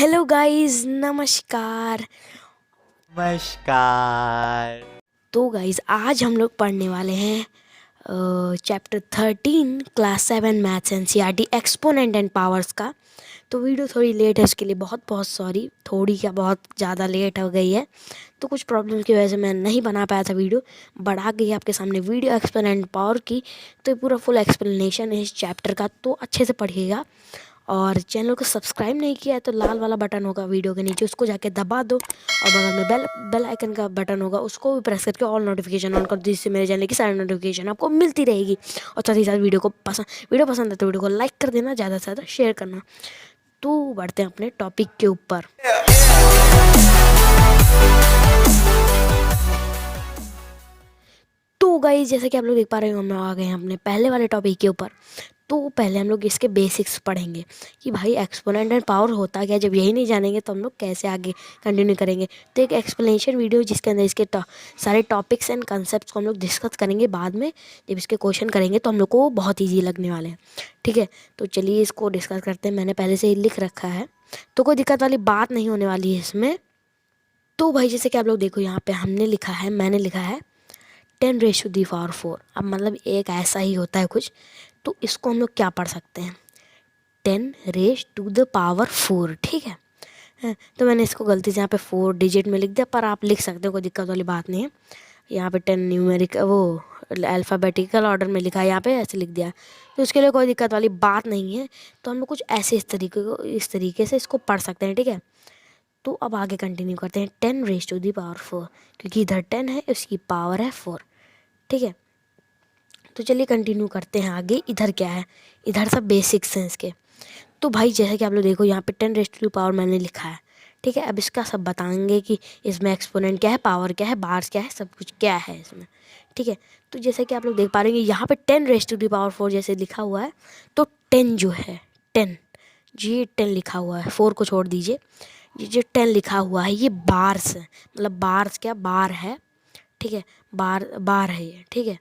Hello guys, नमस्कार। नमस्कार। तो गाइस आज हम लोग पढ़ने वाले हैं chapter 13 class 7 maths NCERT exponent and powers का। तो वीडियो थोड़ी लेट है, उसके लिए बहुत बहुत सॉरी। थोड़ी क्या बहुत ज़्यादा लेट हो गई है, तो कुछ प्रॉब्लम की वजह से मैं नहीं बना पाया था वीडियो। बढ़ा गई आपके सामने वीडियो एक्सपोनेंट पावर की। तो ये पूरा फुल एक्सप्लेनेशन है इस चैप्टर का, तो अच्छे से पढ़िएगा। और चैनल को सब्सक्राइब नहीं किया है तो लाल वाला बटन होगा वीडियो के नीचे, उसको जाके दबा दो। और बगल में बेल आइकन का बटन होगा, उसको भी प्रेस करके ऑल नोटिफिकेशन ऑन कर दो, जिससे मेरे चैनल की सारी नोटिफिकेशन आपको मिलती रहेगी। और साथ ही साथ वीडियो पसंद है तो वीडियो को लाइक कर देना, ज़्यादा से ज़्यादा शेयर करना। तो बढ़ते हैं अपने टॉपिक के ऊपर। तो गाइस जैसे कि आप लोग देख पा रहे हो, हम लोग आ गए हैं अपने पहले वाले टॉपिक के ऊपर। तो पहले हम लोग इसके बेसिक्स पढ़ेंगे कि भाई एक्सपोनेंट एंड पावर होता क्या। जब यही नहीं जानेंगे तो हम लोग कैसे आगे कंटिन्यू करेंगे। तो एक एक्सप्लेनेशन वीडियो जिसके अंदर इसके सारे टॉपिक्स एंड कंसेप्ट्स को हम लोग डिस्कस करेंगे। बाद में जब इसके क्वेश्चन करेंगे तो हम लोग को बहुत ईजी लगने वाले हैं, ठीक है। तो चलिए इसको डिस्कस करते हैं। मैंने पहले से ही लिख रखा है, तो कोई दिक्कत वाली बात नहीं होने वाली है इसमें। तो भाई जैसे कि आप लोग देखो, यहाँ पे मैंने लिखा है 10⁻⁴। अब मतलब एक ऐसा ही होता है कुछ। तो इसको हम लोग क्या पढ़ सकते हैं, 10⁻⁴, ठीक है। तो मैंने इसको गलती से यहाँ पे 4 डिजिट में लिख दिया, पर आप लिख सकते हो, कोई दिक्कत वाली बात नहीं है। यहाँ पे 10 न्यूमेरिक वो अल्फ़ाबेटिकल ऑर्डर में लिखा है, यहाँ पे ऐसे लिख दिया, तो उसके लिए कोई दिक्कत वाली बात नहीं है। तो हम लोग कुछ ऐसे इस तरीके से इसको पढ़ सकते हैं, ठीक है। तो अब आगे कंटिन्यू करते हैं। 10⁻⁴, क्योंकि इधर 10 है, उसकी पावर है 4, ठीक है। तो चलिए कंटिन्यू करते हैं आगे। इधर क्या है, इधर सब बेसिक्स हैं इसके। तो भाई जैसे कि आप लोग देखो, यहाँ पे 10⁻⁴ मैंने लिखा है, ठीक है। अब इसका सब बताएंगे कि इसमें एक्सपोनेंट क्या है, पावर क्या है, बार्स क्या है, सब कुछ क्या है इसमें, ठीक है। तो जैसे कि आप लोग देख पा रहे हैं, यहाँ पे 10⁻⁴ जैसे लिखा हुआ है, तो 10 जो है 10, जी 10 लिखा हुआ है, 4 को छोड़ दीजिए। ये जो 10 लिखा हुआ है ये बार्स है, मतलब बार्स क्या, बार है, ठीक है। बार है ये, ठीक है।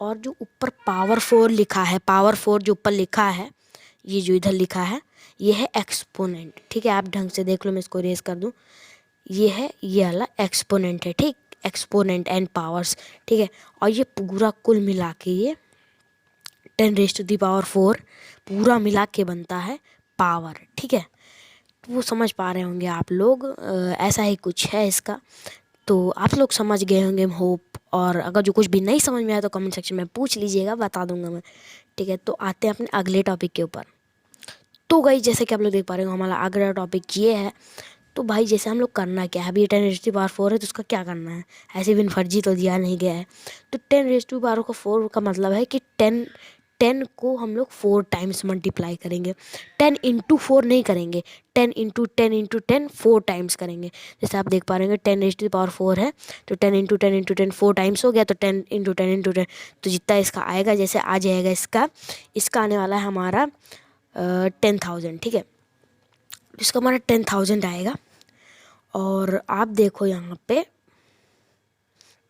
और जो ऊपर पावर 4 लिखा है, पावर 4 जो ऊपर लिखा है, ये जो इधर लिखा है, ये है एक्सपोनेंट, ठीक है। आप ढंग से देख लो, मैं इसको रेस कर दूँ। ये है, ये वाला एक्सपोनेंट है, ठीक। एक्सपोनेंट एंड पावर्स, ठीक है। और ये पूरा कुल मिला के ये 10⁻⁴ पूरा मिला के बनता है पावर, ठीक है। तो वो समझ पा रहे होंगे आप लोग, ऐसा ही कुछ है इसका। तो आप लोग समझ गए होंगे होप। और अगर जो कुछ भी नहीं समझ में आया तो कमेंट सेक्शन में पूछ लीजिएगा, बता दूंगा मैं, ठीक है। तो आते हैं अपने अगले टॉपिक के ऊपर। तो गाइस जैसे कि आप लोग देख पा रहे हो, हमारा अगला टॉपिक ये है। तो भाई जैसे हम लोग करना क्या है, अभी 10⁻⁴ है तो उसका क्या करना है, ऐसे बिन फर्जी तो दिया नहीं गया है। तो 10⁻⁴ का मतलब है कि 10 को हम लोग 4 टाइम्स मल्टीप्लाई करेंगे। 10 × 4 नहीं करेंगे, 10 × 10 × 10 4 टाइम्स करेंगे। जैसे आप देख पा रहे हैं 10⁻⁴ है, तो 10 × 10 × 10 4 टाइम्स हो गया, तो 10 × 10 × 10, तो जितना इसका आएगा, जैसे आ जाएगा इसका आने वाला है हमारा 10,000, ठीक है। इसका हमारा 10,000 आएगा। और आप देखो यहाँ पे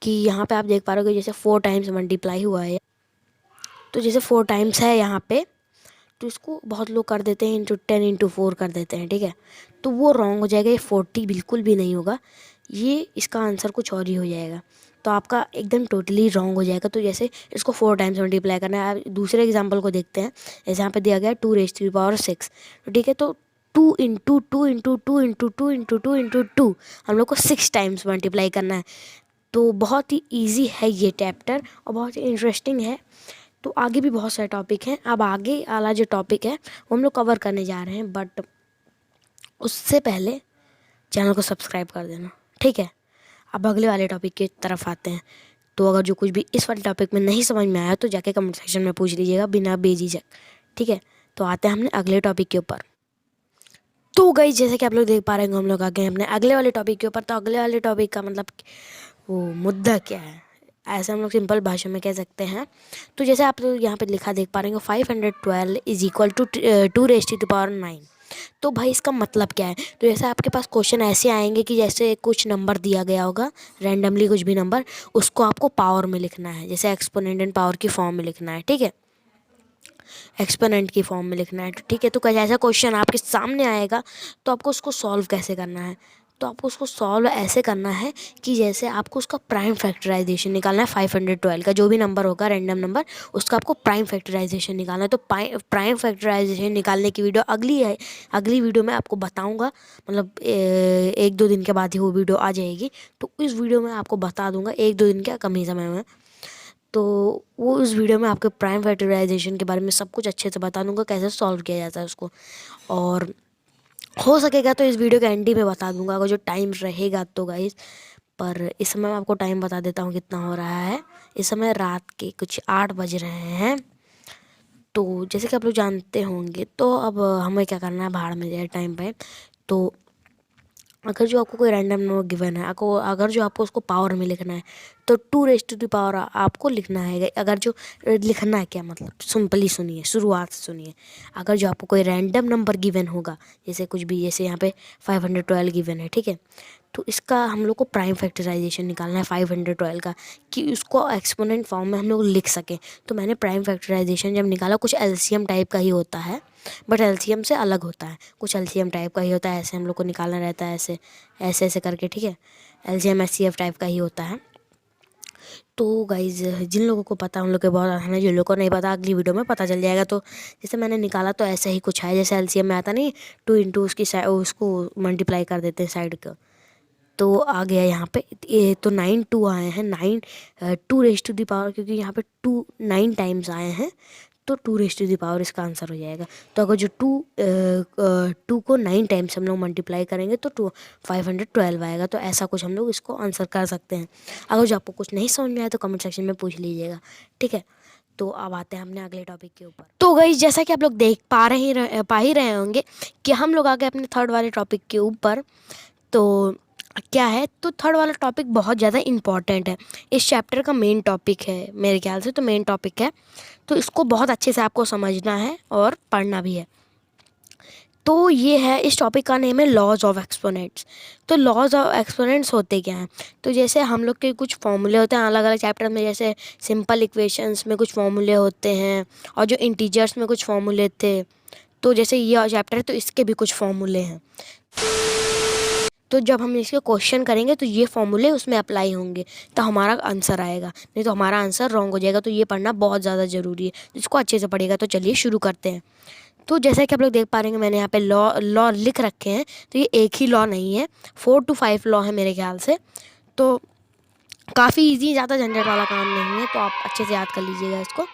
कि यहाँ पे आप देख पा रहे हो कि जैसे 4 टाइम्स मल्टीप्लाई हुआ है, तो जैसे 4 टाइम्स है यहाँ पे, तो इसको बहुत लोग कर देते हैं ×10 × 4 कर देते हैं, ठीक है। तो वो रॉन्ग हो जाएगा, ये 40 बिल्कुल भी नहीं होगा, ये इसका आंसर कुछ और ही हो जाएगा। तो आपका एकदम टोटली रॉन्ग हो जाएगा। तो जैसे इसको 4 टाइम्स मल्टीप्लाई करना है। आप दूसरे एग्जांपल को देखते हैं। जैसे यहाँ पे दिया गया 2⁻⁶, तो ठीक है। तो 2 × 2 × 2 × 2 × 2 हम लोग को 6 टाइम्स मल्टीप्लाई करना है। तो बहुत ही ईजी है ये चैप्टर और बहुत ही इंटरेस्टिंग है। तो आगे भी बहुत सारे टॉपिक हैं। अब आगे वाला जो टॉपिक है वो हम लोग कवर करने जा रहे हैं, बट उससे पहले चैनल को सब्सक्राइब कर देना, ठीक है। अब अगले वाले टॉपिक की तरफ आते हैं। तो अगर जो कुछ भी इस वाले टॉपिक में नहीं समझ में आया तो जाके कमेंट सेक्शन में पूछ लीजिएगा बिना बेझिझक, ठीक है। तो आते हैं हमने अगले टॉपिक के ऊपर। तो गाइस जैसे कि आप लोग देख पा रहे हैं, हम लोग आ गए अपने अगले वाले टॉपिक के ऊपर। तो अगले वाले टॉपिक का मतलब वो मुद्दा क्या है, ऐसे हम लोग सिंपल भाषा में कह सकते हैं। तो जैसे आप लोग यहाँ पे लिखा देख पा रहे हैं, 512 = 2⁻⁹। तो भाई इसका मतलब क्या है। तो जैसे आपके पास क्वेश्चन ऐसे आएंगे कि जैसे कुछ नंबर दिया गया होगा, रैंडमली कुछ भी नंबर, उसको आपको पावर में लिखना है, जैसे एक्सपोनेंट एंड पावर की फॉर्म में लिखना है, ठीक है। एक्सपोनेंट की फॉर्म में लिखना है, ठीक है। तो कैसे ऐसा क्वेश्चन आपके सामने आएगा तो आपको उसको सॉल्व कैसे करना है, तो आपको उसको सॉल्व ऐसे करना है कि जैसे आपको उसका प्राइम फैक्टराइजेशन निकालना है 512 का, जो भी नंबर होगा रैंडम नंबर, उसका आपको प्राइम फैक्टराइजेशन निकालना है। तो प्राइम फैक्टराइजेशन निकालने की वीडियो अगली वीडियो में आपको बताऊंगा, मतलब 1-2 दिन के बाद ही वो वीडियो आ जाएगी। तो इस वीडियो में आपको बता दूंगा 1-2 दिन क्या कम ही समय में, तो वो उस वीडियो में आपके प्राइम फैक्टराइजेशन के बारे में सब कुछ अच्छे से बता दूंगा, कैसे सॉल्व किया जाता है उसको। और हो सकेगा तो इस वीडियो के एंड में बता दूंगा अगर जो टाइम रहेगा तो गाइस। पर इस समय मैं आपको टाइम बता देता हूँ कितना हो रहा है। इस समय रात के कुछ 8 बज रहे हैं। तो जैसे कि आप लोग जानते होंगे, तो अब हमें क्या करना है, बाहर में जाए टाइम पे। तो अगर जो आपको कोई रैंडम नंबर गिवन है, अगर जो आपको उसको पावर में लिखना है तो 2 आपको लिखना है। अगर जो लिखना है क्या मतलब, सिंपली सुनिए, शुरुआत से सुनिए। अगर जो आपको कोई रैंडम नंबर गिवन होगा, जैसे कुछ भी, जैसे यहाँ पे 512 गिवन है, ठीक है, तो इसका हम लोग को प्राइम फैक्टराइजेशन निकालना है 512 का, कि उसको एक्सपोनेंट फॉर्म में हम लोग लिख सकें। तो मैंने प्राइम फैक्टराइजेशन जब निकाला, कुछ एलसीएम टाइप का ही होता है, बट एलसीएम से अलग होता है, कुछ एलसीएम टाइप का ही होता है। ऐसे हम लोग को निकालना रहता है, ऐसे ऐसे ऐसे करके, ठीक है। एलसीएम एचसीएफ टाइप का ही होता है। तो गाइज जिन लोगों को पता है उन लोग के बहुत आसान है, जिन लोगों को नहीं पता अगली वीडियो में पता चल जाएगा। तो जैसे मैंने निकाला तो ऐसे ही कुछ है, जैसे एलसीएम में आता नहीं, 2 इंटू उसको मल्टीप्लाई कर देते हैं साइड का, तो आ गया यहाँ पे। ये तो 9 2 आए हैं, 2 क्योंकि यहाँ पे 9 टाइम्स आए हैं, तो 2 इसका आंसर हो जाएगा। तो अगर जो 2 को 9 टाइम्स हम लोग मल्टीप्लाई करेंगे तो 512 आएगा। तो ऐसा कुछ हम लोग इसको आंसर कर सकते हैं। अगर जो आपको कुछ नहीं समझ में आया तो कमेंट सेक्शन में पूछ लीजिएगा, ठीक है। तो अब आते हैं अपने अगले टॉपिक के ऊपर। तो गाइस जैसा कि आप लोग देख पा ही रहे होंगे कि हम लोग आ गए अपने थर्ड वाले टॉपिक के ऊपर। तो क्या है, तो थर्ड वाला टॉपिक बहुत ज़्यादा इम्पॉर्टेंट है, इस चैप्टर का मेन टॉपिक है मेरे ख्याल से, तो मेन टॉपिक है, तो इसको बहुत अच्छे से आपको समझना है और पढ़ना भी है। तो ये है, इस टॉपिक का नेम है लॉज ऑफ एक्सपोनेंट्स। तो लॉज ऑफ एक्सपोनेंट्स होते क्या हैं, तो जैसे हम लोग के कुछ फॉर्मूले होते हैं अलग अलग चैप्टर में, जैसे सिंपल इक्वेशंस में कुछ फॉर्मूले होते हैं, और जो इंटीजर्स में कुछ फॉर्मूले थे, तो जैसे ये चैप्टर है तो इसके भी कुछ फॉर्मूले हैं। तो जब हम इसके क्वेश्चन करेंगे तो ये फॉर्मूले उसमें अप्लाई होंगे, तो हमारा आंसर आएगा, नहीं तो हमारा आंसर रॉन्ग हो जाएगा। तो ये पढ़ना बहुत ज़्यादा ज़रूरी है, इसको अच्छे से पढ़िएगा। तो चलिए शुरू करते हैं। तो जैसा कि आप लोग देख पा रहे हैं, मैंने यहाँ पे लॉ लिख रखे हैं, तो ये एक ही लॉ नहीं है, 4 to 5 लॉ है मेरे ख्याल से। तो काफ़ी ईजी, ज़्यादा झंझट वाला काम नहीं है, तो आप अच्छे से याद कर लीजिएगा इसको।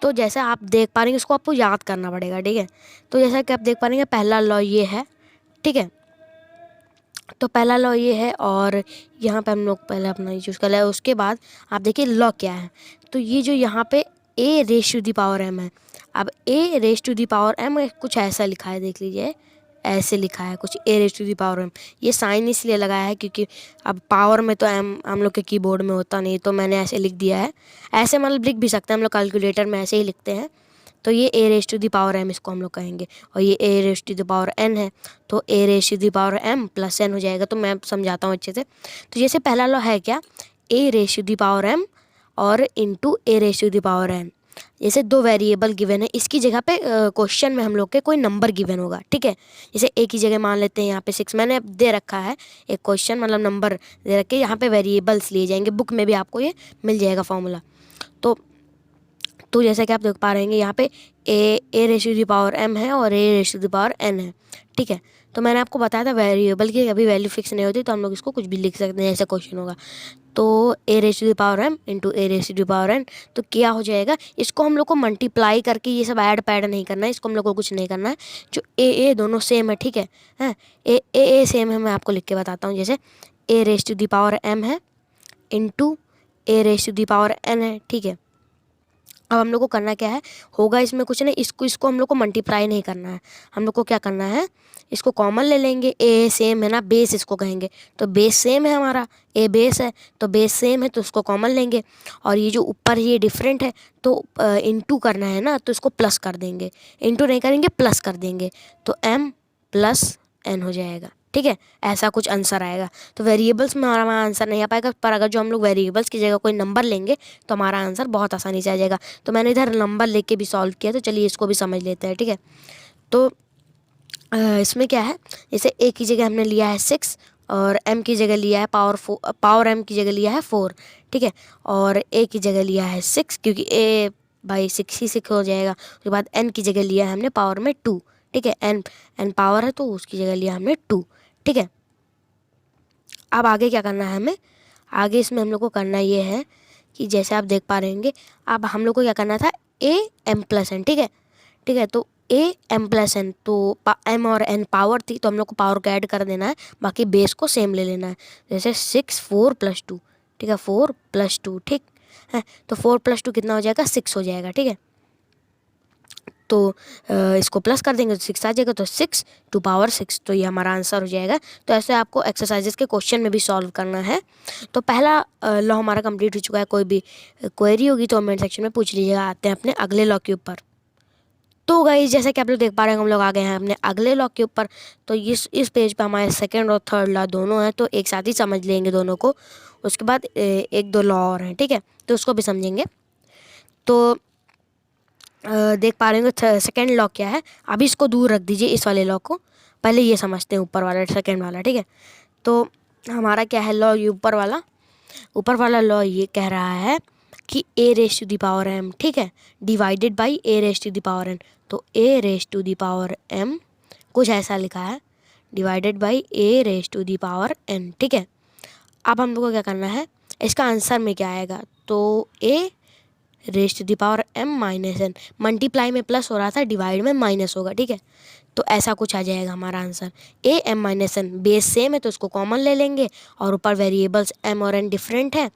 तो जैसा आप देख पा रहे हैं, इसको आपको याद करना पड़ेगा, ठीक है। तो जैसा कि आप देख पा रहे हैं, पहला लॉ ये है, ठीक है। तो पहला लॉ ये है, और यहाँ पे हम लोग पहले अपना ये चूज़ कर लिया। उसके बाद आप देखिए लॉ क्या है, तो ये जो यहाँ पे a raise to the power m है। अब a raise to the power m कुछ ऐसा लिखा है, देख लीजिए, ऐसे लिखा है कुछ, a raise to the power m। ये साइन इसलिए लगाया है क्योंकि अब पावर में तो m हम लोग के कीबोर्ड में होता नहीं, तो मैंने ऐसे लिख दिया है। ऐसे मतलब लिख भी सकते हैं हम लोग, कैलकुलेटर में ऐसे ही लिखते हैं। तो ये a raise to the power m इसको हम लोग कहेंगे, और ये a raise to the power n है, तो a raise to the power m plus n हो जाएगा। तो मैं समझाता हूँ अच्छे से। तो जैसे पहला लॉ है क्या, a raise to the power m और into a raise to the power n। जैसे दो वेरिएबल गिवन है, इसकी जगह पे क्वेश्चन में हम लोग के कोई नंबर गिवन होगा, ठीक है। जैसे a की जगह मान लेते हैं यहाँ पे 6 मैंने दे रखा है, एक क्वेश्चन मतलब नंबर दे रखे, यहाँ पे वेरिएबल्स लिए जाएंगे, बुक में भी आपको ये मिल जाएगा फॉर्मूला। तो जैसा कि आप देख पा रहे हैं, यहाँ पे a raise to the power m है और a raise to the power n है, ठीक है। तो मैंने आपको बताया था वेरिएबल की कभी वैल्यू फिक्स नहीं होती, तो हम लोग इसको कुछ भी लिख सकते हैं, ऐसा क्वेश्चन होगा। तो a raise to the power m into a raise to the power n, तो क्या हो जाएगा, इसको हम लोग को मल्टीप्लाई करके ये सब ऐड पैड नहीं करना है, इसको हम लोग को कुछ नहीं करना है। जो a दोनों सेम है, ठीक है, a सेम है, मैं आपको लिख के बताता हूँ। जैसे a raise to the power m है into a raise to the power n है, ठीक है। अब हम लोग को करना क्या है, होगा इसमें कुछ नहीं, इसको हम लोग को मल्टीप्लाई नहीं करना है, हम लोग को क्या करना है, इसको कॉमन ले लेंगे। ए सेम है ना, बेस इसको कहेंगे, तो बेस सेम है हमारा, ए बेस है तो बेस सेम है, तो उसको कॉमन लेंगे। और ये जो ऊपर ये डिफरेंट है, तो इंटू करना है ना, तो इसको प्लस कर देंगे, इंटू नहीं करेंगे प्लस कर देंगे, तो m प्लस n हो जाएगा, ठीक है, ऐसा कुछ आंसर आएगा। तो वेरिएबल्स में हमारा आंसर नहीं आ पाएगा, पर अगर जो हम लोग वेरिएबल्स की जगह कोई नंबर लेंगे तो हमारा आंसर बहुत आसानी से आ जाएगा। तो मैंने इधर नंबर लेके भी सॉल्व किया, तो चलिए इसको भी समझ लेते हैं। ठीक है, तो इसमें क्या है, जैसे ए की जगह हमने लिया है 6 और m की जगह लिया है पावर m की जगह लिया है 4। ठीक है, और a की जगह लिया है 6 क्योंकि a बाई 6 ही 6 हो जाएगा। उसके बाद n की जगह लिया है हमने पावर में 2। ठीक है, n पावर है तो उसकी जगह लिया हमने 2। ठीक है, अब आगे क्या करना है हमें, आगे इसमें हम लोग को करना ये है कि जैसे आप देख पा रहे होंगे, अब हम लोग को क्या करना था, a m प्लस n। ठीक है, ठीक है, तो a m प्लस n, तो m और n पावर थी तो हम लोग को पावर को ऐड कर देना है, बाकी बेस को सेम ले लेना है। जैसे 6 4 प्लस 2। ठीक है, 4 प्लस 2। ठीक है, तो 4 प्लस 2 कितना हो जाएगा, 6 हो जाएगा। ठीक है, तो इसको प्लस कर देंगे तो 6 आ जाएगा, तो 6 टू पावर 6, तो ये हमारा आंसर हो जाएगा। तो ऐसे आपको एक्सरसाइजेस के क्वेश्चन में भी सॉल्व करना है। तो पहला लॉ हमारा कंप्लीट हो चुका है। कोई भी क्वेरी होगी तो कमेंट सेक्शन में पूछ लीजिएगा। आते हैं अपने अगले लॉ के ऊपर। तो गाइस जैसे कि आप लोग देख पा रहे हैं, हम लोग आ गए हैं अपने अगले लॉ के ऊपर। तो इस पेज पे हमारे सेकंड और थर्ड लॉ दोनों हैं, तो एक साथ ही समझ लेंगे दोनों को। उसके बाद एक दो लॉ और हैं, ठीक है, तो उसको भी समझेंगे। तो देख पा रहे होंगे सेकेंड लॉ क्या है। अभी इसको दूर रख दीजिए, इस वाले लॉ को, पहले ये समझते हैं ऊपर वाला, सेकेंड वाला। ठीक है, तो हमारा क्या है लॉ, ये ऊपर वाला लॉ ये कह रहा है कि a raise to the power m, ठीक है, divided by a raise to the power n। तो a raise to the power m कुछ ऐसा लिखा है, divided by a raise to the power n। ठीक है, अब हम लोग को क्या करना है, इसका आंसर में क्या आएगा, तो a raise to the power m minus n, multiply में प्लस हो रहा था, डिवाइड में माइनस होगा। ठीक है, तो ऐसा कुछ आ जाएगा हमारा answer. a m minus n, base same है तो उसको कॉमन ले लेंगे, और ऊपर वेरिएबल्स m और n डिफरेंट है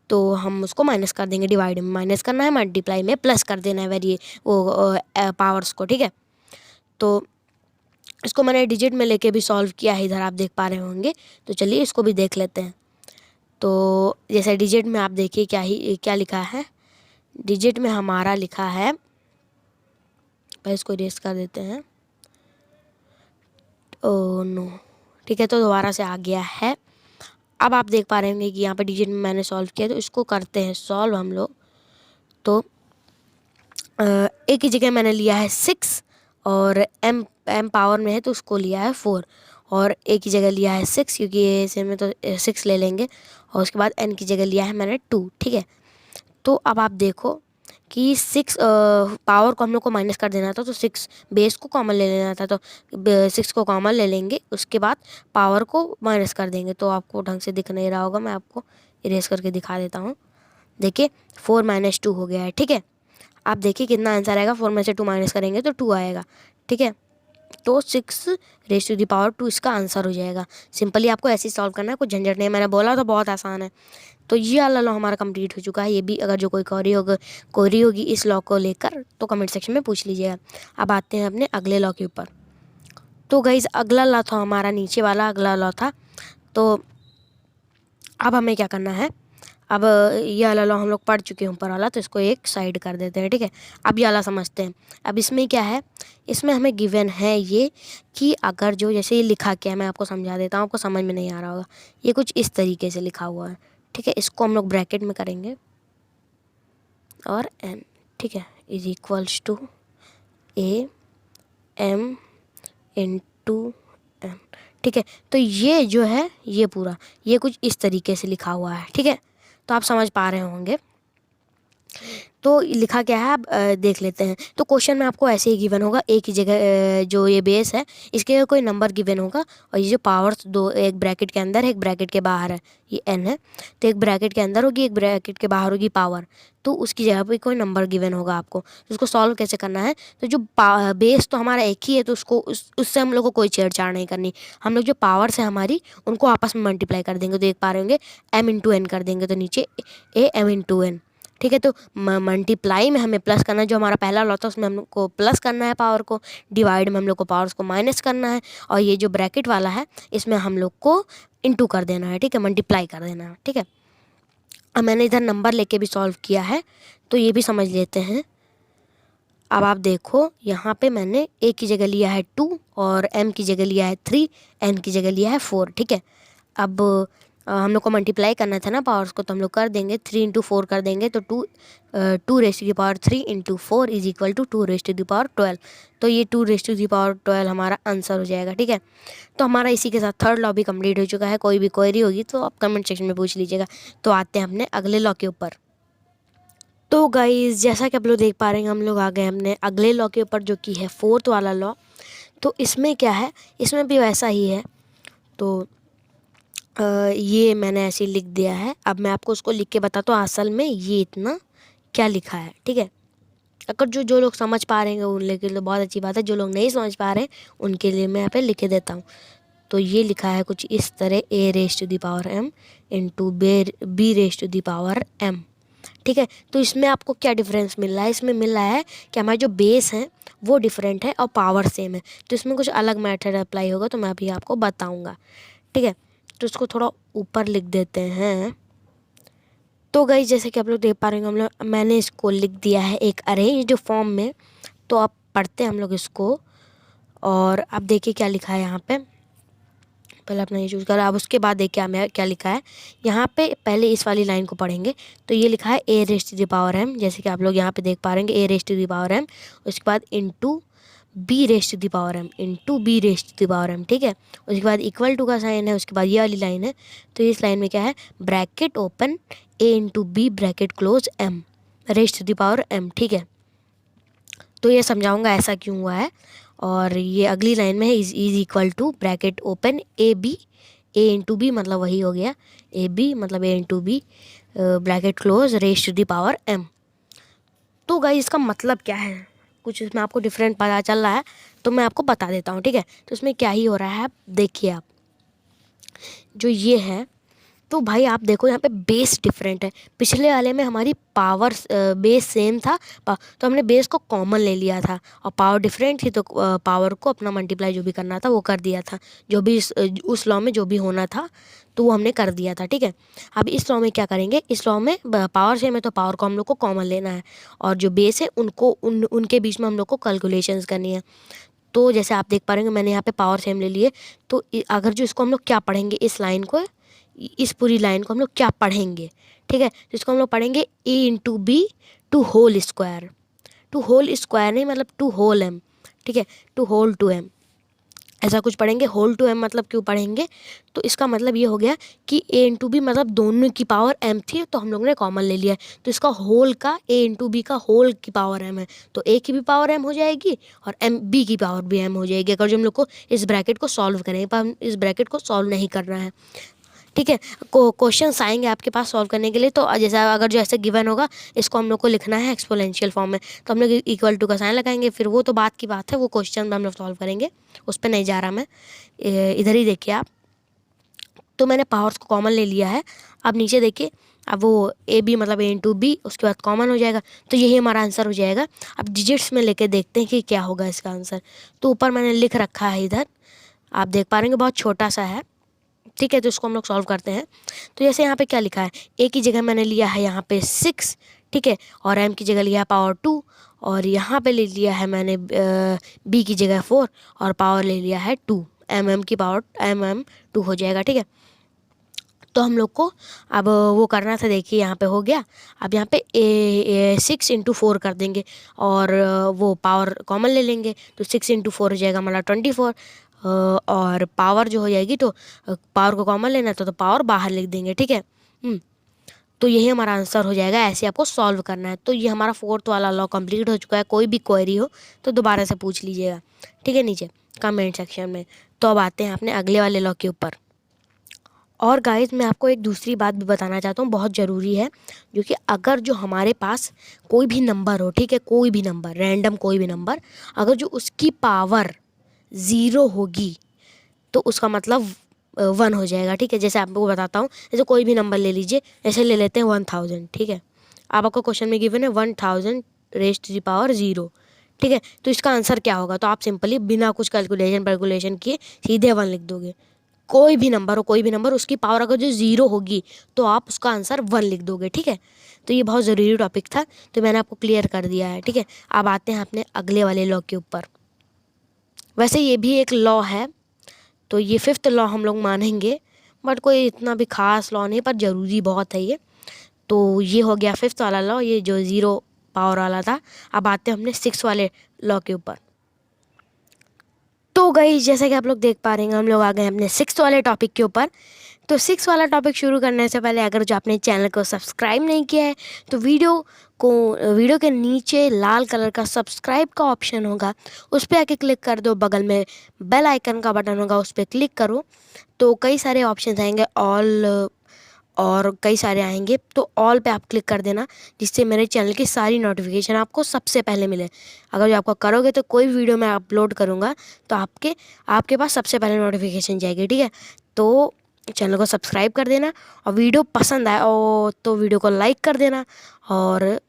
तो हम उसको माइनस कर देंगे। डिवाइड में माइनस करना है, मल्टीप्लाई में प्लस कर देना है पावर्स को। ठीक है, तो इसको मैंने डिजिट में लेके भी सॉल्व किया है, इधर आप देख पा रहे होंगे। तो चलिए इसको भी देख लेते हैं। तो जैसे डिजिट में आप देखिए क्या लिखा है। डिजिट में हमारा लिखा है, पहले इसको इरेज कर देते हैं। ओ नो, ठीक है, तो दोबारा से आ गया है। अब आप देख पा रहे होंगे कि यहाँ पर डिजिट में मैंने सॉल्व किया, तो इसको करते हैं सॉल्व हम लोग। तो ए की जगह मैंने लिया है 6 और m पावर में है तो उसको लिया है 4, और ए की जगह लिया है 6 क्योंकि ए से में तो 6 ले लेंगे, और उसके बाद n की जगह लिया है मैंने 2। ठीक है, तो अब आप देखो कि 6 पावर को हम लोग को माइनस कर देना था, तो 6 बेस को कॉमन ले लेना था, तो 6 को कॉमन ले लेंगे, उसके बाद पावर को माइनस कर देंगे। तो आपको ढंग से दिख नहीं रहा होगा, मैं आपको इरेज करके दिखा देता हूँ। देखिए 4 माइनस 2 हो गया है। ठीक है, आप देखिए कितना आंसर आएगा, 4 में से 2 माइनस करेंगे तो 2 आएगा। ठीक है, तो 6 रेस टू दी पावर 2 इसका आंसर हो जाएगा। सिंपली आपको ऐसे ही सॉल्व करना है, कुछ झंझट नहीं है, मैंने बोला तो बहुत आसान है। तो ये वाला लॉ हमारा कंप्लीट हो चुका है। ये भी अगर जो कोई क्वेरी होगी इस लॉ को लेकर तो कमेंट सेक्शन में पूछ लीजिएगा। अब आते हैं अपने अगले लॉ के ऊपर। तो गाइस अगला लॉ था हमारा, नीचे वाला अगला लॉ था। तो अब हमें क्या करना है, अब ये वाला लॉ हम लोग पढ़ चुके हैं ऊपर वाला, तो इसको एक साइड कर देते हैं। ठीक है, अब ये वाला समझते हैं। अब इसमें क्या है, इसमें हमें गिवन है ये कि अगर जो जैसे ये लिखा क्या है, मैं आपको समझा देता हूँ, आपको समझ में नहीं आ रहा होगा। ये कुछ इस तरीके से लिखा हुआ है। ठीक है, इसको हम लोग ब्रैकेट में करेंगे और n, ठीक है, is equals to a m into n। ठीक है, तो ये जो है ये पूरा ये कुछ इस तरीके से लिखा हुआ है। ठीक है, तो आप समझ पा रहे होंगे। तो लिखा क्या है, आप देख लेते हैं। तो क्वेश्चन में आपको ऐसे ही गिवन होगा, एक ही जगह जो ये बेस है इसके कोई नंबर गिवन होगा, और ये जो पावर्स दो, एक ब्रैकेट के अंदर है एक ब्रैकेट के बाहर है, ये n है, तो एक ब्रैकेट के अंदर होगी एक ब्रैकेट के बाहर होगी पावर, तो उसकी जगह पे कोई नंबर गिवन होगा आपको। तो उसको सॉल्व कैसे करना है, तो जो बेस तो हमारा एक ही है, तो उसको उससे हम लोग को कोई छेड़छाड़ नहीं करनी। हम लोग जो पावर्स है हमारी उनको आपस में मल्टीप्लाई कर देंगे, तो देख पा रहे होंगे m इंटू n कर देंगे, तो नीचे a m इंटू n। ठीक है, तो मल्टीप्लाई में हमें प्लस करना है, जो हमारा पहला लॉ था उसमें हम लोग को प्लस करना है पावर को, डिवाइड में हम लोग को पावर्स को माइनस करना है, और ये जो ब्रैकेट वाला है इसमें हम लोग को इंटू कर देना है। ठीक है, मल्टीप्लाई कर देना है। ठीक है, अब मैंने इधर नंबर लेके भी सॉल्व किया है, तो ये भी समझ लेते हैं। अब आप देखो यहाँ पे मैंने ए की जगह लिया है 2 और एम की जगह लिया है 3, एन की जगह लिया है 4, ठीक है। अब हम लोग को मल्टीप्लाई करना था ना पावर्स को, तो हम लोग कर देंगे 3 इंटू 4 कर देंगे, तो 2 raised to the power 3 into 4 is equal to 2 raised to the power 12। तो ये 2 रेस्ट टू द पावर 12 हमारा आंसर हो जाएगा, ठीक है। तो हमारा इसी के साथ थर्ड लॉ भी कंप्लीट हो चुका है। कोई भी क्वेरी होगी तो आप कमेंट सेक्शन में पूछ लीजिएगा। तो आते हैं अपने अगले लॉ के ऊपर। तो गाइस जैसा कि आप लोग देख पा रहे हैं, हम लोग आ गए हमने अगले लॉ के ऊपर, जो कि है फोर्थ वाला लॉ। तो इसमें क्या है, इसमें भी वैसा ही है। तो ये मैंने ऐसे ही लिख दिया है। अब मैं आपको उसको लिख के बताता हूँ असल में ये इतना क्या लिखा है, ठीक है। अगर जो लोग समझ पा रहे हैं उन लोग के लिए बहुत अच्छी बात है, जो लोग नहीं समझ पा रहे हैं उनके लिए मैं यहाँ पे लिख देता हूँ। तो ये लिखा है कुछ इस तरह, A raise to the power M into B raise to the power M, ठीक है। तो इसमें आपको क्या डिफरेंस मिल रहा है, इसमें मिल रहा है कि हमारे जो बेस हैं वो डिफरेंट है और पावर सेम है। तो इसमें कुछ अलग मेथड अप्लाई होगा, तो मैं अभी आपको बताऊँगा, ठीक है। तो इसको थोड़ा ऊपर लिख देते हैं। तो गाइस जैसे कि आप लोग देख पा रहे हैं, हम लोग मैंने इसको लिख दिया है एक अरेंज्ड फॉर्म में। तो अब पढ़ते हैं हम लोग इसको, और अब देखिए क्या लिखा है यहाँ पे। पहले अपना ये चूज़ करा, अब उसके बाद देखिए हमें क्या लिखा है यहाँ पे। पहले इस वाली लाइन को पढ़ेंगे। तो ये लिखा है A raised to the power M, जैसे कि आप लोग यहाँ पे देख पा रहे हैं, A raised to the power M. उसके बाद into B raised to the power M into B raised to the power M, ठीक है। उसके बाद इक्वल टू का साइन है, उसके बाद ये वाली लाइन है। तो इस लाइन में क्या है, bracket open A into B bracket close M raised to the power M, ठीक है। तो ये समझाऊंगा ऐसा क्यों हुआ है। और ये अगली लाइन में है, is equal to bracket open A B, A into B मतलब वही हो गया, ए बी मतलब A into B bracket close raised to the power M. तो गाइस इसका मतलब क्या है, कुछ इसमें आपको डिफरेंट पता चल रहा है तो मैं आपको बता देता हूँ, ठीक है। तो इसमें क्या ही हो रहा है, आप देखिए। आप जो ये है, तो भाई आप देखो यहाँ पे बेस डिफरेंट है। पिछले वाले में हमारी पावर बेस सेम था, तो हमने बेस को कॉमन ले लिया था, और पावर डिफरेंट थी तो पावर को अपना मल्टीप्लाई जो भी करना था वो कर दिया था। जो भी उस लॉ में जो भी होना था तो वो हमने कर दिया था, ठीक है। अब इस लॉ में क्या करेंगे, इस लॉ में पावर सेम है तो पावर को हम लोग को कॉमन लेना है, और जो बेस है उनको उनके बीच में हम लोग को कैलकुलेशंस करनी है। तो जैसे आप देख पा रहे हैं मैंने यहाँ पे पावर सेम ले लिए। तो अगर जो इसको हम लोग क्या पढ़ेंगे, इस लाइन को, इस पूरी लाइन को हम लोग क्या पढ़ेंगे, ठीक है। तो इसको हम लोग पढ़ेंगे A into B to whole square, to whole square नहीं मतलब टू होल एम, ठीक है, टू होल टू एम, ऐसा कुछ पढ़ेंगे। होल टू एम मतलब क्यों पढ़ेंगे, तो इसका मतलब ये हो गया कि ए इंटू बी मतलब दोनों की पावर एम थी तो हम लोग ने कॉमन ले लिया है। तो इसका होल का, ए इंटू बी का होल की पावर एम है, तो ए की भी पावर एम हो जाएगी और एम बी की पावर भी एम हो जाएगी, अगर जो हम लोग को इस ब्रैकेट को सॉल्व करेंगे। पर हम इस ब्रैकेट को सॉल्व नहीं करना है, ठीक है। क्वेश्चंस आएंगे आपके पास सॉल्व करने के लिए। तो जैसे अगर जो ऐसे गिवन होगा इसको हम लोग को लिखना है एक्सपोनेंशियल फॉर्म में, तो हम लोग इक्वल टू का साइन लगाएंगे, फिर वो तो बात की बात है, वो क्वेश्चन में हम लोग सॉल्व करेंगे, उस पर नहीं जा रहा मैं। इधर ही देखिए आप। तो मैंने पावर्स को कॉमन ले लिया है। अब नीचे देखिए, अब वो ए बी मतलब ए इंटू बी, उसके बाद कॉमन हो जाएगा, तो यही हमारा आंसर हो जाएगा। अब डिजिट्स में लेके देखते हैं कि क्या होगा इसका आंसर। तो ऊपर मैंने लिख रखा है, इधर आप देख पा रहे हैं बहुत छोटा सा है, ठीक है। तो इसको हम लोग सॉल्व करते हैं। तो जैसे यहाँ पे क्या लिखा है, ए की जगह मैंने लिया है यहाँ पे 6, ठीक है, और एम की जगह लिया है पावर 2, और यहाँ पे ले लिया है मैंने बी की जगह 4 और पावर ले लिया है 2, एम की पावर एम 2 हो जाएगा, ठीक है। तो हम लोग को अब वो करना था, देखिए यहाँ पे हो गया। अब यहाँ पे 6 इंटू 4 कर देंगे और वो पावर कॉमन ले लेंगे, तो 6 इंटू 4 हो जाएगा मतलब 24, और पावर जो हो जाएगी, तो पावर को कॉमन लेना तो पावर बाहर लिख देंगे, ठीक है। तो यही हमारा आंसर हो जाएगा, ऐसे आपको सॉल्व करना है। तो ये हमारा फोर्थ वाला लॉ कंप्लीट हो चुका है। कोई भी क्वेरी हो तो दोबारा से पूछ लीजिएगा, ठीक है, नीचे कमेंट सेक्शन में। तो अब आते हैं अपने अगले वाले लॉ के ऊपर। और गाइस मैं आपको एक दूसरी बात भी बताना चाहता हूँ, बहुत ज़रूरी है, जो कि अगर जो हमारे पास कोई भी नंबर हो, ठीक है, कोई भी नंबर, रैंडम कोई भी नंबर, अगर जो उसकी पावर 0 होगी तो उसका मतलब 1 हो जाएगा, ठीक है। जैसे आपको बताता हूँ, जैसे कोई भी नंबर ले लीजिए, ऐसे ले लेते हैं 1000, ठीक है। आपको क्वेश्चन में गिवन है 1000 रेस्ट टू द पावर 0, ठीक है। तो इसका आंसर क्या होगा, तो आप सिंपली बिना कुछ कैलकुलेशन किए सीधे 1 लिख दोगे, कोई भी नंबर हो, कोई भी नंबर, उसकी पावर अगर जो 0 होगी तो आप उसका आंसर 1 लिख दोगे, ठीक है। तो ये बहुत ज़रूरी टॉपिक था, तो मैंने आपको क्लियर कर दिया है, ठीक है। अब आते हैं अपने अगले वाले लॉ के ऊपर। वैसे ये भी एक लॉ है, तो ये 5th लॉ हम लोग मानेंगे, बट कोई इतना भी खास लॉ नहीं, पर ज़रूरी बहुत है ये। तो ये हो गया 5th वाला लॉ, ये जो 0 पावर वाला था। अब आते हैं अपने 6 वाले लॉ के ऊपर। तो गाइस, जैसे कि आप लोग देख पा रहे हैं, हम लोग आ गए अपने 6th वाले टॉपिक के ऊपर। तो 6 वाला टॉपिक शुरू करने से पहले अगर जो आपने चैनल को सब्सक्राइब नहीं किया है तो वीडियो के नीचे लाल कलर का सब्सक्राइब का ऑप्शन होगा, उस पर आके क्लिक कर दो। बगल में बेल आइकन का बटन होगा, उस पर क्लिक करो तो कई सारे ऑप्शन आएंगे, ऑल और कई सारे आएंगे, तो ऑल पे आप क्लिक कर देना, जिससे मेरे चैनल की सारी नोटिफिकेशन आपको सबसे पहले मिले। अगर जो आपको करोगे तो कोई वीडियो मैं अपलोड करूँगा तो आपके पास सबसे पहले नोटिफिकेशन जाएगी, ठीक है। तो चैनल को सब्सक्राइब कर देना, और वीडियो पसंद आए तो वीडियो को लाइक कर देना, और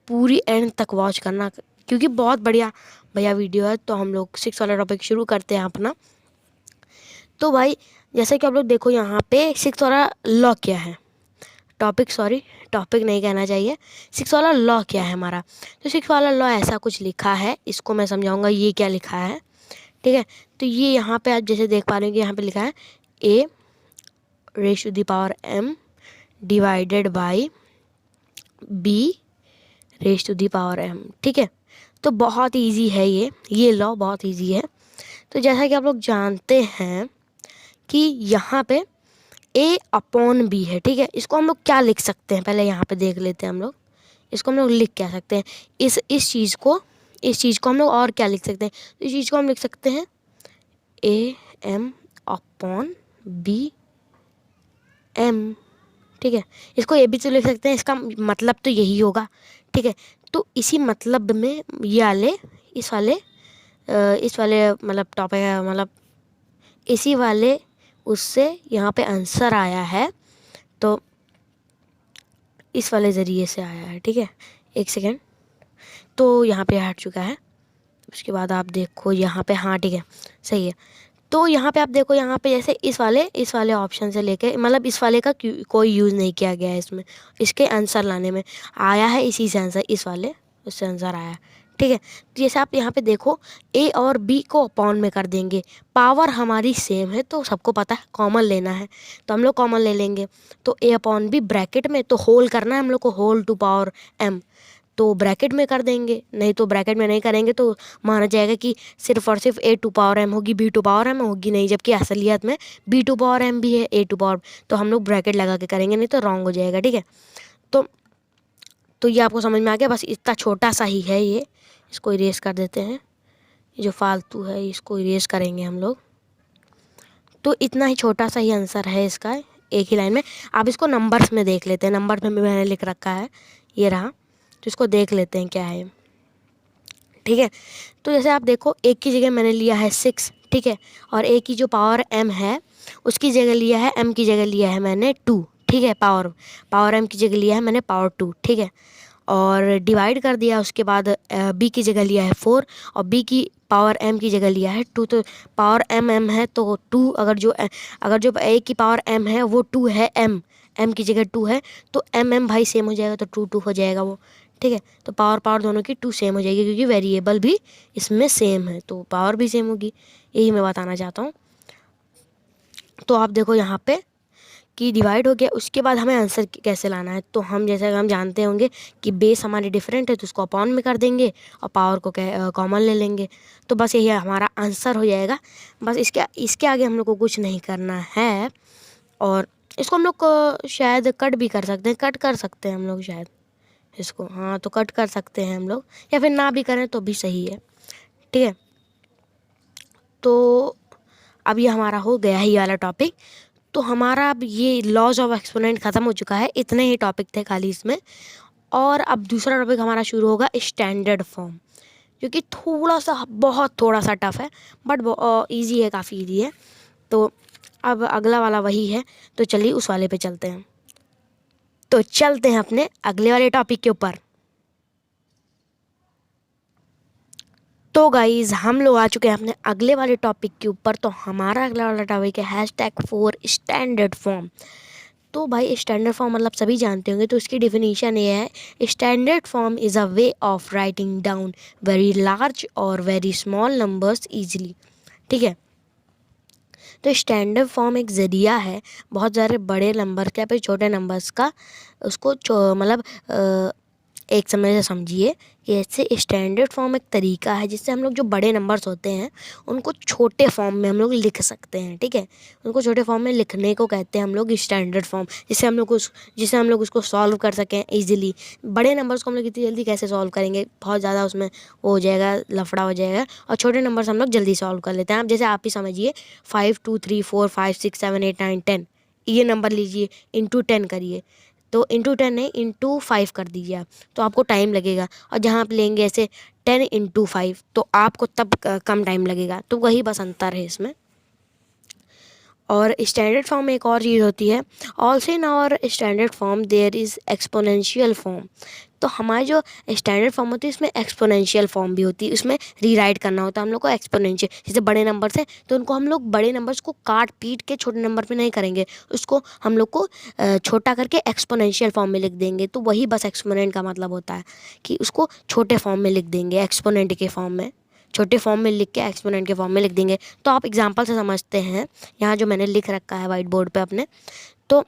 पूरी एंड तक वॉच करना, क्योंकि बहुत बढ़िया भैया वीडियो है। तो हम लोग 6 वाला टॉपिक शुरू करते हैं अपना। तो भाई, जैसे कि आप लोग देखो यहाँ पे 6 वाला लॉ क्या है, टॉपिक नहीं कहना चाहिए, 6 वाला लॉ क्या है हमारा। तो 6 वाला लॉ ऐसा कुछ लिखा है, इसको मैं समझाऊंगा ये क्या लिखा है, ठीक है। तो ये यहाँ पे आप जैसे देख पा रहे हो कि यहाँ पे लिखा है a raise to the power m divided by b raise to the power m, ठीक है। तो बहुत इजी है ये लॉ बहुत इजी है। तो जैसा कि आप लोग जानते हैं कि यहाँ पे a अपॉन b है, ठीक है। इसको हम लोग क्या लिख सकते हैं, पहले यहाँ पे देख लेते हैं हम लोग। इसको हम लोग लिख क्या सकते हैं, इस चीज़ को हम लोग और क्या लिख सकते हैं। तो इस चीज़ को हम लिख सकते हैं a m upon b m, ठीक है। इसको ये भी तो लिख सकते हैं, इसका मतलब तो यही होगा, ठीक है। तो इसी मतलब में इस वाले मतलब टॉपिक है, मतलब इसी वाले उससे यहाँ पे आंसर आया है, तो इस वाले ज़रिए से आया है, ठीक है। एक सेकेंड, तो यहाँ पे हट चुका है। उसके बाद आप देखो यहाँ पे, हाँ ठीक है, सही है। तो यहाँ पे आप देखो, यहाँ पे जैसे इस वाले ऑप्शन से लेके, मतलब इस वाले का कोई यूज़ नहीं किया गया है इसमें, इसके आंसर लाने में आया है, इसी से आंसर, इस वाले उससे आंसर आया है, ठीक है। तो जैसे आप यहाँ पे देखो, ए और बी को अपॉन में कर देंगे, पावर हमारी सेम है तो सबको पता है कॉमन लेना है, तो हम लोग कॉमन ले लेंगे। तो ए अपॉन बी ब्रैकेट में, तो होल करना है हम लोग को, होल टू पावर m, तो ब्रैकेट में कर देंगे। नहीं तो ब्रैकेट में नहीं करेंगे तो माना जाएगा कि सिर्फ और सिर्फ a टू पावर m होगी, b टू पावर m होगी नहीं, जबकि असलियत में b टू पावर m भी है, a टू पावर, तो हम लोग ब्रैकेट लगा के करेंगे, नहीं तो रॉन्ग हो जाएगा, ठीक है। तो ये आपको समझ में आ गया, बस इतना छोटा सा ही है ये। इसको इरेज कर देते हैं, ये जो फालतू है इसको इरेज करेंगे हम लोग। तो इतना ही छोटा सा ही आंसर है इसका, एक ही लाइन में। आप इसको नंबर्स में देख लेते हैं, नंबर में भी मैंने लिख रखा है, ये रहा, तो इसको देख लेते हैं क्या है, ठीक है। तो जैसे आप देखो, एक की जगह मैंने लिया है 6, ठीक है, और एक की जो पावर m है उसकी जगह लिया है, m की जगह लिया है मैंने 2, ठीक है। पावर m की जगह लिया है मैंने पावर 2, ठीक है, और डिवाइड कर दिया। उसके बाद b की जगह लिया है 4, और b की पावर m की जगह लिया है 2, तो पावर m है तो 2, अगर जो a की पावर m है वो 2 है, m की जगह 2 है, तो m भाई सेम हो जाएगा, तो 2 हो जाएगा वो, ठीक है। तो पावर दोनों की 2 सेम हो जाएगी, क्योंकि वेरिएबल भी इसमें सेम है तो पावर भी सेम होगी, यही मैं बताना चाहता हूँ। तो आप देखो यहाँ पे कि डिवाइड हो गया। उसके बाद हमें आंसर कैसे लाना है, तो हम जैसे हम जानते होंगे कि बेस हमारे डिफरेंट है, तो उसको अपॉन में कर देंगे और पावर को कॉमन ले लेंगे, तो बस यही हमारा आंसर हो जाएगा। बस इसके आगे हम लोग को कुछ नहीं करना है। और इसको हम लोग को शायद कट भी कर सकते हैं, कट कर सकते हैं हम लोग शायद इसको, हाँ तो कट कर सकते हैं हम लोग, या फिर ना भी करें तो भी सही है, ठीक है। तो अब ये हमारा हो गया ही वाला टॉपिक। तो हमारा अब ये लॉज ऑफ एक्सपोनेंट ख़त्म हो चुका है, इतने ही टॉपिक थे खाली इसमें। और अब दूसरा टॉपिक हमारा शुरू होगा स्टैंडर्ड फॉर्म, जो कि बहुत थोड़ा सा टफ है, बट ईजी है, काफ़ी ईजी है। तो अब अगला वाला वही है, तो चलिए उस वाले पे चलते हैं। तो चलते हैं अपने अगले वाले टॉपिक के ऊपर। तो गाइज हम लोग आ चुके हैं अपने अगले वाले टॉपिक के ऊपर। तो हमारा अगला वाला टॉपिक है #4 स्टैंडर्ड फॉर्म। तो भाई स्टैंडर्ड फॉर्म मतलब सभी जानते होंगे, तो इसकी डिफिनीशन ये है, standard form is a way of writing down very large और वेरी स्मॉल नंबर्स ईजिली। ठीक है, तो स्टैंडर्ड फॉर्म एक ज़रिया है बहुत सारे बड़े नंबर के पे छोटे नंबर्स का, उसको मतलब एक समय से समझिए कि ऐसे स्टैंडर्ड फॉर्म एक तरीका है जिससे हम लोग जो बड़े नंबर्स होते हैं उनको छोटे फॉर्म में हम लोग लिख सकते हैं। ठीक है, उनको छोटे फॉर्म में लिखने को कहते हैं हम लोग स्टैंडर्ड फॉर्म, जिससे हम लोग उसको सॉल्व कर सकें ईजिली। बड़े नंबर्स को हम लोग इतनी जल्दी कैसे सॉल्व करेंगे, बहुत ज़्यादा उसमें वो हो जाएगा, लफड़ा हो जाएगा। और छोटे नंबर्स हम लोग जल्दी सॉल्व कर लेते हैं। आप जैसे आप ही समझिए 5 2 3 4 5 6 7 8 9 10, ये नंबर लीजिए, इंटू 10 करिए। तो इंटू 10 नहीं, इंटू 5 कर दीजिए आप, तो आपको टाइम लगेगा। और जहाँ आप लेंगे ऐसे 10 इंटू 5 तो आपको तब कम टाइम लगेगा। तो वही बस अंतर है इसमें। और स्टैंडर्ड फॉर्म में एक और चीज़ होती है, also in our standard form there is exponential form. तो हमारी जो स्टैंडर्ड फॉर्म होती है इसमें एक्सपोनेंशियल फॉर्म भी होती है, इसमें रीराइट करना होता है हम लोग को एक्सपोनेंशियल। जैसे बड़े नंबर्स हैं तो उनको हम लोग बड़े नंबर्स को काट पीट के छोटे नंबर पे नहीं करेंगे, उसको हम लोग को छोटा करके एक्सपोनेंशियल फॉर्म में लिख देंगे। तो वही बस एक्सपोनेंट का मतलब होता है कि उसको छोटे फॉर्म में लिख देंगे, एक्सपोनेंट के फॉर्म में, छोटे फॉर्म में लिख के एक्सपोनेंट के फॉर्म में लिख देंगे। तो आप एग्जांपल से समझते हैं, यहाँ जो मैंने लिख रखा है वाइट बोर्ड पे अपने, तो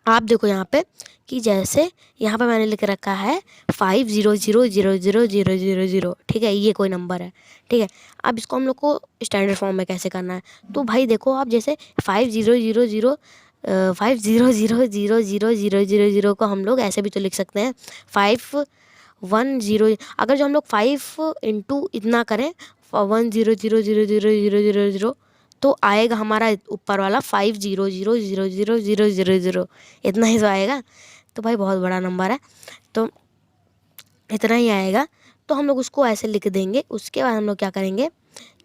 आप देखो यहाँ पे कि जैसे यहाँ पे मैंने लिख रखा है 500000000। ठीक है, ये कोई नंबर है। ठीक है, अब इसको हम लोग को स्टैंडर्ड फॉर्म में कैसे करना है, तो भाई देखो आप जैसे 500000000 को हम लोग ऐसे भी तो लिख सकते हैं 510। अगर जो हम लोग 5 इंटू इतना करें 100000000, तो आएगा हमारा ऊपर वाला 500000000, इतना ही तो आएगा। तो भाई बहुत बड़ा नंबर है, तो इतना ही आएगा। तो हम लोग उसको ऐसे लिख देंगे। उसके बाद हम लोग क्या करेंगे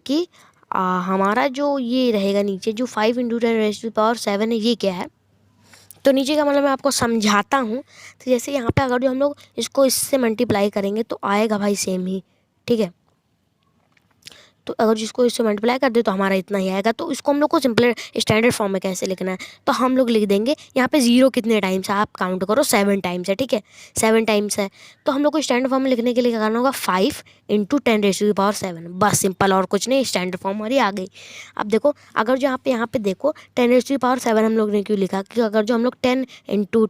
कि हमारा जो ये रहेगा नीचे, जो 5 इंटू 10⁻⁷ है, ये क्या है। तो नीचे का मतलब मैं आपको समझाता हूँ। तो जैसे यहाँ पे अगर जो हम लोग इसको इससे मल्टीप्लाई करेंगे तो आएगा भाई सेम ही। ठीक है, तो अगर जिसको इससे मल्टीप्लाई कर दे तो हमारा इतना ही आएगा। तो इसको हम लोग को सिंपल स्टैंडर्ड फॉर्म में कैसे लिखना है, तो हम लोग लिख देंगे यहाँ पे 0 कितने टाइम्स है, आप काउंट करो 7 टाइम्स है। ठीक है, 7 टाइम्स है। तो हम लोग को स्टैंडर्ड फॉर्म में लिखने के लिए क्या करना होगा, 5 इंटू 10⁻⁷, बस सिंपल, और कुछ नहीं। स्टैंडर्ड फॉर्म हमारी आ गई। अब देखो अगर जो यहाँ पे देखो 10⁻⁷ हम लोग ने क्यों लिखा, क्योंकि अगर जो हम लोग 10 इंटू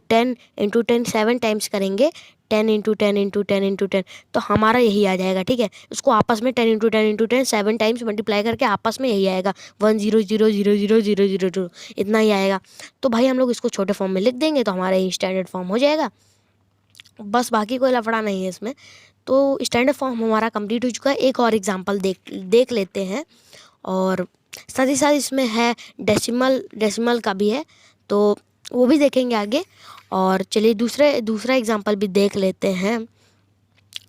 10 7 टाइम्स करेंगे, 10 इंटू 10 इंटू 10 इंटू 10, तो हमारा यही आ जाएगा। ठीक है, उसको आपस में 10 इंटू 10 इंटू 10 7 टाइम्स मल्टीप्लाई करके आपस में यही आएगा 100000000, इतना ही आएगा। तो भाई हम लोग इसको छोटे फॉर्म में लिख देंगे तो हमारा ये स्टैंडर्ड फॉर्म हो जाएगा। बस बाकी कोई लफड़ा नहीं है इसमें। तो स्टैंडर्ड फॉर्म हमारा कंप्लीट हो चुका है। एक और एग्जांपल देख लेते हैं, और साथ ही साथ इसमें है डेसिमल का भी है, तो वो भी देखेंगे आगे। और चलिए दूसरा एग्जांपल भी देख लेते हैं।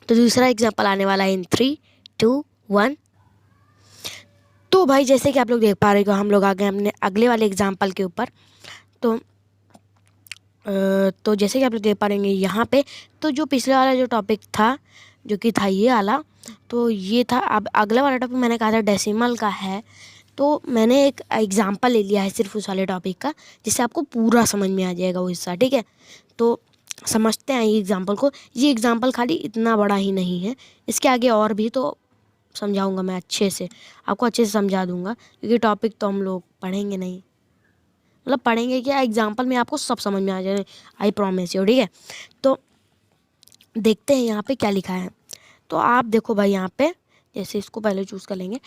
तो दूसरा एग्जांपल आने वाला है इन 3 2 1। तो भाई जैसे कि आप लोग देख पा रहे हो, हम लोग आ गए अपने अगले वाले एग्जांपल के ऊपर। तो जैसे कि आप लोग देख पा रहेंगे यहाँ पे, तो जो पिछले वाला जो टॉपिक था, जो कि था ये वाला, तो ये था। अब अगला वाला टॉपिक मैंने कहा था डेसिमल का है, तो मैंने एक एग्जांपल ले लिया है सिर्फ उस वाले टॉपिक का, जिससे आपको पूरा समझ में आ जाएगा वो हिस्सा। ठीक है, तो समझते हैं ये एग्जांपल को। ये एग्जांपल खाली इतना बड़ा ही नहीं है, इसके आगे और भी तो समझाऊंगा मैं अच्छे से, आपको अच्छे से समझा दूंगा, क्योंकि टॉपिक तो हम लोग पढ़ेंगे नहीं, मतलब पढ़ेंगे क्या, एग्जांपल में आपको सब समझ में आ जाए, आई प्रॉमिस यू। ठीक है, तो देखते हैं यहाँ पे क्या लिखा है। तो आप देखो भाई यहाँ पे, जैसे इसको पहले चूज़ कर लेंगे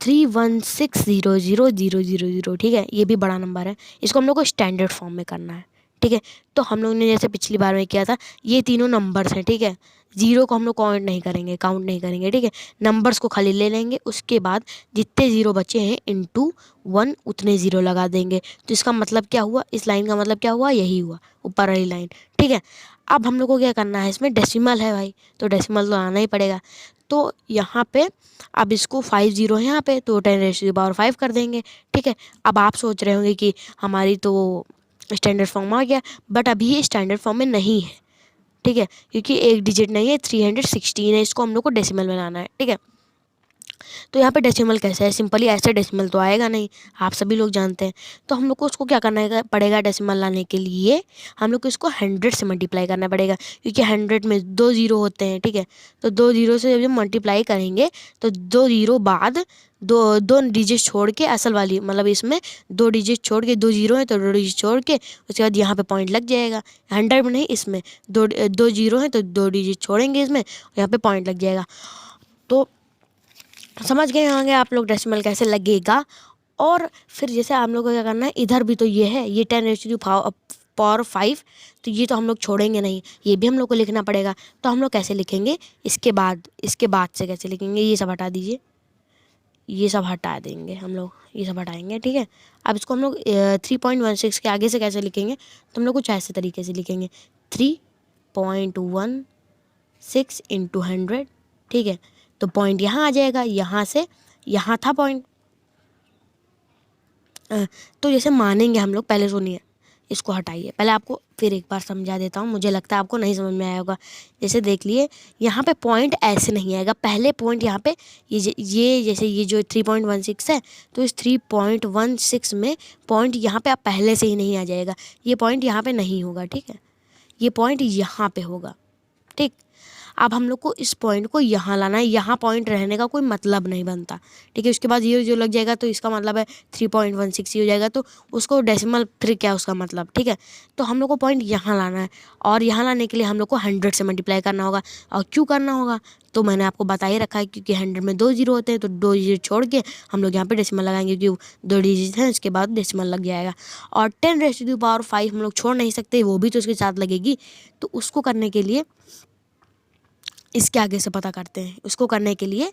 316000000। ठीक है, ये भी बड़ा नंबर है, इसको हम लोग को स्टैंडर्ड फॉर्म में करना है। ठीक है, तो हम लोग ने जैसे पिछली बार में किया था, ये तीनों नंबर्स हैं। ठीक है, 0 को हम लोग काउंट नहीं करेंगे। ठीक है, नंबर्स को खाली ले लेंगे, उसके बाद जितने 0 बचे हैं इंटू 1 उतने 0 लगा देंगे। तो इसका मतलब क्या हुआ, इस लाइन का मतलब क्या हुआ, यही हुआ ऊपर वाली लाइन। ठीक है, अब हम लोग को क्या करना है, इसमें डेसिमल है भाई, तो डेसिमल तो आना ही पड़ेगा। तो यहाँ पे अब इसको 5 0 है यहाँ पे, तो 10⁻⁵ कर देंगे। ठीक है, अब आप सोच रहे होंगे कि हमारी तो स्टैंडर्ड फॉर्म आ गया, बट अभी ये स्टैंडर्ड फॉर्म में नहीं है। ठीक है, क्योंकि एक डिजिट नहीं है, 316 है, इसको हम लोग को डेसिमल में लाना है। ठीक है, तो यहाँ पे डेसिमल कैसे है, सिंपली ऐसे डेसिमल तो आएगा नहीं, आप सभी लोग जानते हैं। तो हम लोग को उसको क्या करना पड़ेगा, डेसिमल लाने के लिए हम लोग को इसको 100 से मल्टीप्लाई करना पड़ेगा, क्योंकि 100 में 2 जीरो होते हैं, ठीक है। तो 2 जीरो से जब मल्टीप्लाई करेंगे तो 2 जीरो बाद दो दो डिजिट छोड़ के, असल वाली मतलब इसमें 2 डिजिट छोड़ के, 2 जीरो है तो 2 डिजिट छोड़ के उसके बाद यहाँ पे पॉइंट लग जाएगा। 100 में नहीं, इसमें दो जीरो है तो 2 डिजिट छोड़ेंगे इसमें, यहाँ पे पॉइंट लग जाएगा। तो समझ गए होंगे आप लोग डेसिमल कैसे लगेगा। और फिर जैसे आप लोगों को क्या करना है, इधर भी तो ये है, ये 10⁻⁵, तो ये तो हम लोग छोड़ेंगे नहीं, ये भी हम लोग को लिखना पड़ेगा। तो हम लोग कैसे लिखेंगे, इसके बाद से कैसे लिखेंगे, ये सब हटा दीजिए, ये सब हटा देंगे हम लोग, ये सब हटाएंगे, ठीक है। अब इसको हम लोग 3.16 के आगे से कैसे लिखेंगे, तो हम लोग कुछ ऐसे तरीके से लिखेंगे, 3.16 इंटू 100, ठीक है। तो पॉइंट यहाँ आ जाएगा, यहाँ से यहाँ था पॉइंट। तो जैसे मानेंगे हम लोग, पहले सुनिए, इसको हटाइए, पहले आपको फिर एक बार समझा देता हूँ, मुझे लगता है आपको नहीं समझ में आया होगा। जैसे देख लिए, यहाँ पे पॉइंट ऐसे नहीं आएगा, पहले पॉइंट यहाँ पे ये जैसे ये जो 3.16 है, तो इस 3.16 में पॉइंट यहाँ पे आप पहले से ही नहीं आ जाएगा, ये पॉइंट यहाँ पे नहीं होगा, ठीक है, ये पॉइंट यहाँ पे होगा, ठीक। अब हम लोग को इस पॉइंट को यहाँ लाना है, यहाँ पॉइंट रहने का कोई मतलब नहीं बनता, ठीक है। उसके बाद ये जो लग जाएगा तो इसका मतलब है 3.16 ही हो जाएगा, तो उसको डेसिमल फिर क्या उसका मतलब, ठीक है। तो हम लोग को पॉइंट यहाँ लाना है, और यहाँ लाने के लिए हम लोग को 100 से मल्टीप्लाई करना होगा। और क्यों करना होगा, तो मैंने आपको बता ही रखा है, क्योंकि 100 में 2 जीरो होते हैं, तो 2 जीरो छोड़ के हम लोग यहाँ पे डेसिमल लगाएंगे, क्योंकि 2 डिजिट हैं, इसके बाद डेसिमल लग जाएगा। और 10⁻⁵ हम लोग छोड़ नहीं सकते, वो भी तो इसके साथ लगेगी। तो उसको करने के लिए इसके आगे से पता करते हैं, उसको करने के लिए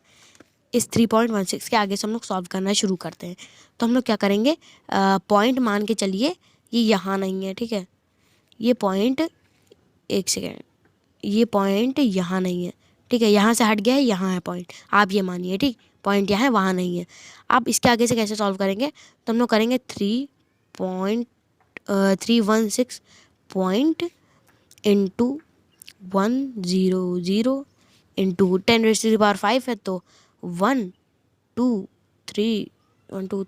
इस 3.16 के आगे से हम लोग सॉल्व करना शुरू करते हैं। तो हम लोग क्या करेंगे, पॉइंट मान के चलिए ये यहाँ नहीं है, ठीक है, ये पॉइंट, एक सेकेंड, ये पॉइंट यहाँ नहीं है, ठीक है, यहाँ से हट गया है, यहाँ है पॉइंट, आप ये मानिए, ठीक, पॉइंट यहाँ है, वहाँ नहीं है। अब इसके आगे से कैसे सॉल्व करेंगे, तो हम लोग करेंगे 3.316 पॉइंट इंटू 100 इंटू 10⁵ है, तो 1 2 3 1 2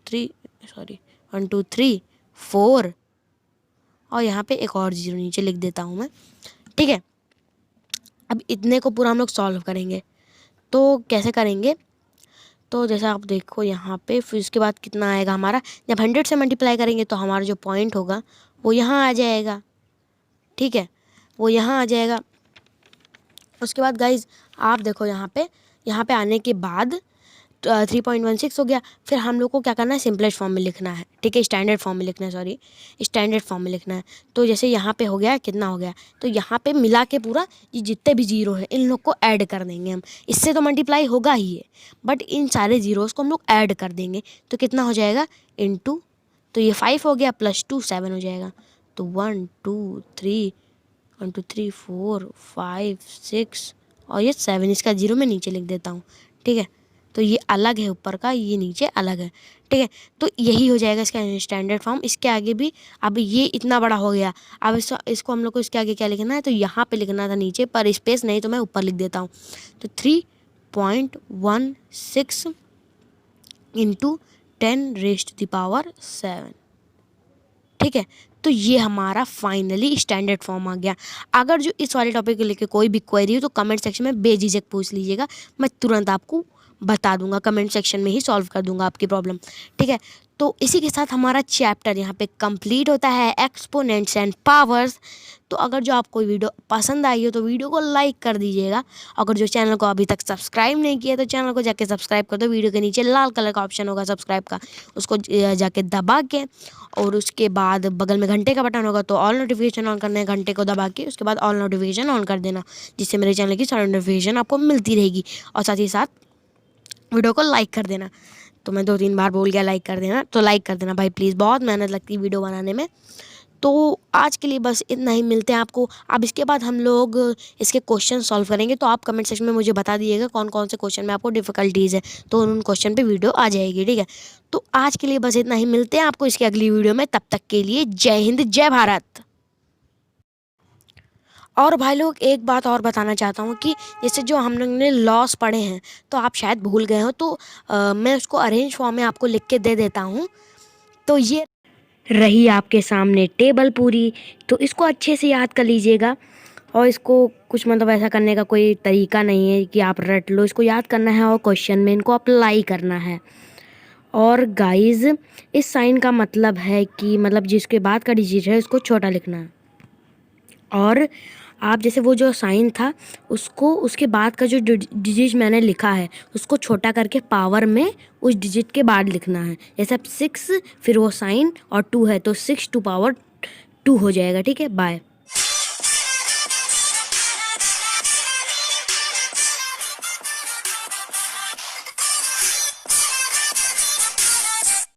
3 4, और यहाँ पे एक और जीरो नीचे लिख देता हूँ मैं, ठीक है। अब इतने को पूरा हम लोग सॉल्व करेंगे, तो कैसे करेंगे, तो जैसे आप देखो यहाँ पे, फिर उसके बाद कितना आएगा हमारा, जब 100 से मल्टीप्लाई करेंगे तो हमारा जो पॉइंट होगा वो यहाँ आ जाएगा, ठीक है, वो यहाँ आ जाएगा। उसके बाद गाइज आप देखो यहाँ पे आने के बाद 3.16 हो गया। फिर हम लोग को क्या करना है, सिंपलेस्ट फॉर्म में लिखना है, ठीक है, स्टैंडर्ड फॉर्म में लिखना है, सॉरी, स्टैंडर्ड फॉर्म में लिखना है। तो जैसे यहाँ पे हो गया, कितना हो गया, तो यहाँ पे मिला के पूरा ये जितने भी जीरो हैं इन लोग को ऐड कर देंगे हम, इससे तो मल्टीप्लाई होगा ही है, बट इन सारे जीरोज़ को हम लोग ऐड कर देंगे, तो कितना हो जाएगा, इंटू, तो ये 5 हो गया, +2 7 हो जाएगा। तो 1 2 3 4 5 6 और ये 7, इसका जीरो मैं नीचे लिख देता हूँ, ठीक है। तो ये अलग है ऊपर का, ये नीचे अलग है, ठीक है। तो यही हो जाएगा इसका स्टैंडर्ड फॉर्म। इसके आगे भी, अब ये इतना बड़ा हो गया, अब इसको हम लोग को इसके आगे क्या लिखना है, तो यहाँ पे लिखना था नीचे, पर स्पेस नहीं तो मैं ऊपर लिख देता हूँ। तो 3.16 इंटू 10⁻⁷, ठीक है। तो ये हमारा फाइनली स्टैंडर्ड फॉर्म आ गया। अगर जो इस वाले टॉपिक को लेकर कोई भी क्वेरी हो तो कमेंट सेक्शन में बेझिझक पूछ लीजिएगा, मैं तुरंत आपको बता दूंगा, कमेंट सेक्शन में ही सॉल्व कर दूंगा आपकी प्रॉब्लम, ठीक है। तो इसी के साथ हमारा चैप्टर यहाँ पे कंप्लीट होता है, एक्सपोनेंट्स एंड पावर्स। तो अगर जो आपको वीडियो पसंद आई हो तो वीडियो को लाइक कर दीजिएगा। अगर जो चैनल को अभी तक सब्सक्राइब नहीं किया तो चैनल को जाके सब्सक्राइब कर दो। वीडियो के नीचे लाल कलर का ऑप्शन होगा सब्सक्राइब का, उसको जाके दबा के, और उसके बाद बगल में घंटे का बटन होगा तो ऑल नोटिफिकेशन ऑन करना है, घंटे को दबा के उसके बाद ऑल नोटिफिकेशन ऑन कर देना, जिससे मेरे चैनल की सारी नोटिफिकेशन आपको मिलती रहेगी। और साथ ही साथ वीडियो को लाइक कर देना, तो मैं 2-3 बार बोल गया लाइक कर देना, तो लाइक कर देना भाई प्लीज़, बहुत मेहनत लगती है वीडियो बनाने में। तो आज के लिए बस इतना ही, मिलते हैं आपको। अब इसके बाद हम लोग इसके क्वेश्चन सॉल्व करेंगे, तो आप कमेंट सेक्शन में मुझे बता दीजिएगा कौन कौन से क्वेश्चन में आपको डिफ़िकल्टीज़ है, तो उन क्वेश्चन पे वीडियो आ जाएगी, ठीक है। तो आज के लिए बस इतना ही, मिलते हैं आपको इसकी अगली वीडियो में, तब तक के लिए जय हिंद जय भारत। और भाई लोग एक बात और बताना चाहता हूँ कि जैसे जो हम लोग ने लॉस पढ़े हैं तो आप शायद भूल गए हो, तो मैं उसको अरेंज फॉर्म में आपको लिख के दे देता हूँ। तो ये रही आपके सामने टेबल पूरी, तो इसको अच्छे से याद कर लीजिएगा। और इसको कुछ मतलब ऐसा करने का कोई तरीका नहीं है कि आप रट लो, इसको याद करना है और क्वेश्चन में इनको अप्लाई करना है। और गाइस, इस साइन का मतलब है कि मतलब जिसके बाद का डिजिट है उसको छोटा लिखना है। और आप जैसे वो जो साइन था उसको उसके बाद का जो डिजिट मैंने लिखा है उसको छोटा करके पावर में उस डिजिट के बाद लिखना है। जैसे अब 6 फिर वो साइन और 2 है तो 6 टू पावर 2 हो जाएगा। ठीक है, बाय।